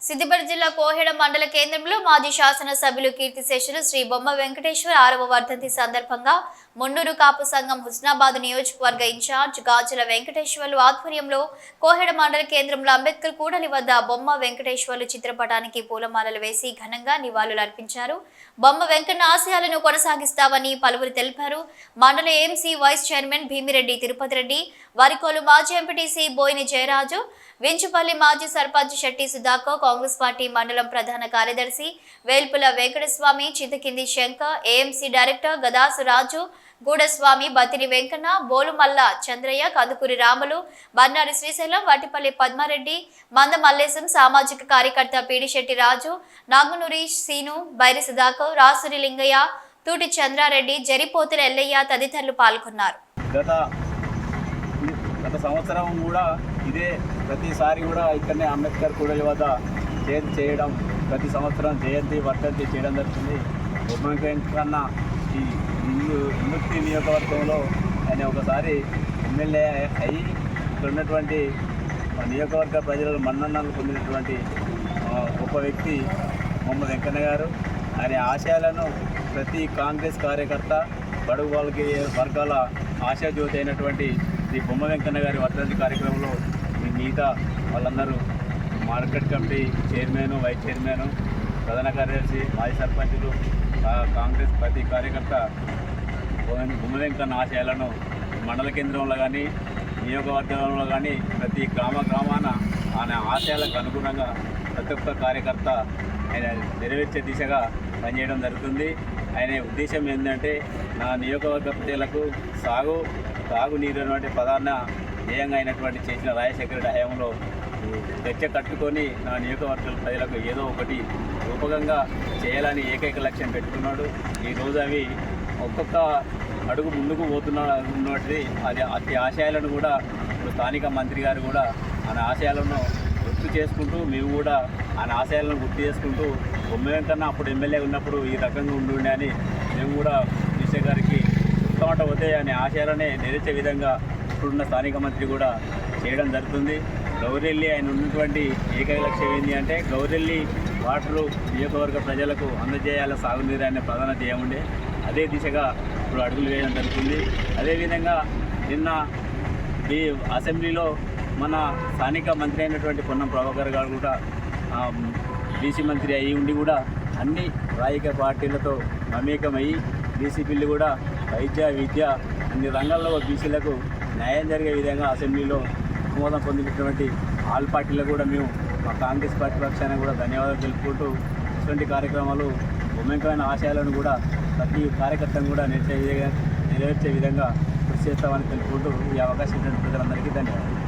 సిద్దిపేట జిల్లా కోహెడ మండల కేంద్రంలో మాజీ శాసన సభ్యులు కీర్తిశేషులు శ్రీ బొమ్మ వెంకటేశ్వర 6వ వర్ధంతి సందర్భంగా మున్నూరు కాపు సంఘం హుస్నాబాద్ నియోజకవర్గ ఇన్ఛార్జ్ గాజుల వెంకటేశ్వర్లు ఆధ్వర్యంలో కోహెడ మండల కేంద్రంలో అంబేద్కర్ కూడలి వద్ద బొమ్మ వెంకటేశ్వర్లు చిత్రపటానికి పూలమాలలు వేసి ఘనంగా నివాళులు అర్పించారు. బొమ్మ వెంకన్న ఆశయాలను కొనసాగిస్తామని పలువురు తెలిపారు. మండల AMC vice chairman Bhimireddy Tirupati Reddy, Varikolu మాజీ ఎంపీటీసీ బోయిని జయరాజు, వించుపల్లి మాజీ సర్పంచ్ శెట్టి సుధాకర్, కాంగ్రెస్ పార్టీ మండలం ప్రధాన కార్యదర్శి వేల్పుల వెంకటస్వామి, చింతకింది శంకర్, ఏఎంసీ డైరెక్టర్ గదాసు రాజు, గూడస్వామి, బతిని వెంకన్న, బోలుమల్ల చంద్రయ్య, కందుకూరి రాములు, బన్నారి శ్రీశైలం, వటిపల్లి పద్మారెడ్డి, మంద మల్లేశం, సామాజిక కార్యకర్త పీడిశెట్టి రాజు, నాగునూరి సీను, బైరి సుధాకర్, రాసురి లింగయ్య, తూటి చంద్రారెడ్డి, జరిపోతుల ఎల్లయ్య తదితరులు పాల్గొన్నారు. గత సంవత్సరం కూడా ఇదే ప్రతిసారి కూడా ఇక్కడనే అంబేద్కర్ కూడలి వద్ద జయంతి చేయడం, ప్రతి సంవత్సరం జయంతి వర్ధంతి చేయడం జరుగుతుంది. బొమ్మ వెంకన్న ఈ విముక్తి నియోజకవర్గంలో ఆయన ఒకసారి ఎమ్మెల్యే అయ్యి ఇక్కడ ఉన్నటువంటి నియోజకవర్గ ప్రజలు మన్ననలు పొందినటువంటి గొప్ప వ్యక్తి బొమ్మ వెంకన్న గారు. ఆయన ఆశయాలను ప్రతి కాంగ్రెస్ కార్యకర్త, బడుగు వర్గాల ఆశాజ్యోతి అయినటువంటి శ్రీ బొమ్మ వెంకన్న గారి వర్ధంతి కార్యక్రమంలో మిగతా వాళ్ళందరూ market committee chairman, vice chairman, ప్రధాన కార్యదర్శి, మాజీ సర్పంచులు, కాంగ్రెస్ ప్రతి కార్యకర్త బొమ్మ వెంకన్న ఆశయాలను మండల కేంద్రంలో కానీ నియోజకవర్గంలో కానీ ప్రతి గ్రామాన ఆయన ఆశయాలకు అనుగుణంగా ప్రతి ఒక్క కార్యకర్త ఆయన నెరవేర్చే దిశగా పనిచేయడం జరుగుతుంది. ఆయన ఉద్దేశం ఏంటంటే నా నియోజకవర్గ ప్రజలకు తాగునీరు అనేటువంటి ప్రధాన ధ్యేయంగా అయినటువంటి చేసిన రాజశేఖర హయాంలో తెచ్చ కట్టుకొని నా నియోజకవర్గ ప్రజలకు ఏదో ఒకటి రూపకంగా చేయాలని ఏకైక లక్ష్యం పెట్టుకున్నాడు. ఈరోజు అవి ఒక్కొక్క అడుగు ముందుకు పోతున్నది. అది అతి ఆశయాలను కూడా ఇప్పుడు స్థానిక మంత్రి గారు కూడా ఆయన ఆశయాలను గుర్తు చేసుకుంటూ, మేము కూడా ఆయన ఆశయాలను గుర్తు చేసుకుంటూ బొమ్మ వెంకన్న అప్పుడు ఎమ్మెల్యే ఉన్నప్పుడు ఈ రకంగా ఉండుండే అని మేము కూడా కేసీఆర్ గారికి ఉత్తమాట పోతే ఆయన ఆశయాలనే నెరవేర్చే విధంగా ఇప్పుడున్న స్థానిక మంత్రి కూడా చేయడం జరుగుతుంది. గౌరెల్లి ఆయన ఉన్నటువంటి ఏకైక లక్ష్యం ఏంటి అంటే గౌరెల్లి వాటరు నియోజకవర్గ ప్రజలకు అందజేయాల సాగునీరు అనే ప్రధాన ధ్యేయం ఉండే అదే దిశగా ఇప్పుడు అడుగులు వేయడం జరుగుతుంది. అదేవిధంగా నిన్న ఈ అసెంబ్లీలో మన స్థానిక మంత్రి అయినటువంటి పొన్నం ప్రభాకర్ గారు కూడా బీసీ మంత్రి అయ్యి ఉండి కూడా అన్ని రాజకీయ పార్టీలతో మమేకమయ్యి బీసీ బిల్లు కూడా వైద్య, విద్య అన్ని రంగాల్లో బీసీలకు న్యాయం జరిగే విధంగా అసెంబ్లీలో ఆమోదం పొందినటువంటి ఆల్ పార్టీలకు కూడా మేము మా కాంగ్రెస్ పార్టీ పక్షాన కూడా ధన్యవాదాలు తెలుపుకుంటూ ఇటువంటి కార్యక్రమాలు బొమ్మెంకమైన ఆశయాలను కూడా ప్రతి కార్యకర్తను కూడా నెరవేర్చే విధంగా కృషి చేస్తామని తెలుపుకుంటూ ఈ అవకాశం ఇచ్చినటువంటి ప్రజలందరికీ ధన్యవాదాలు.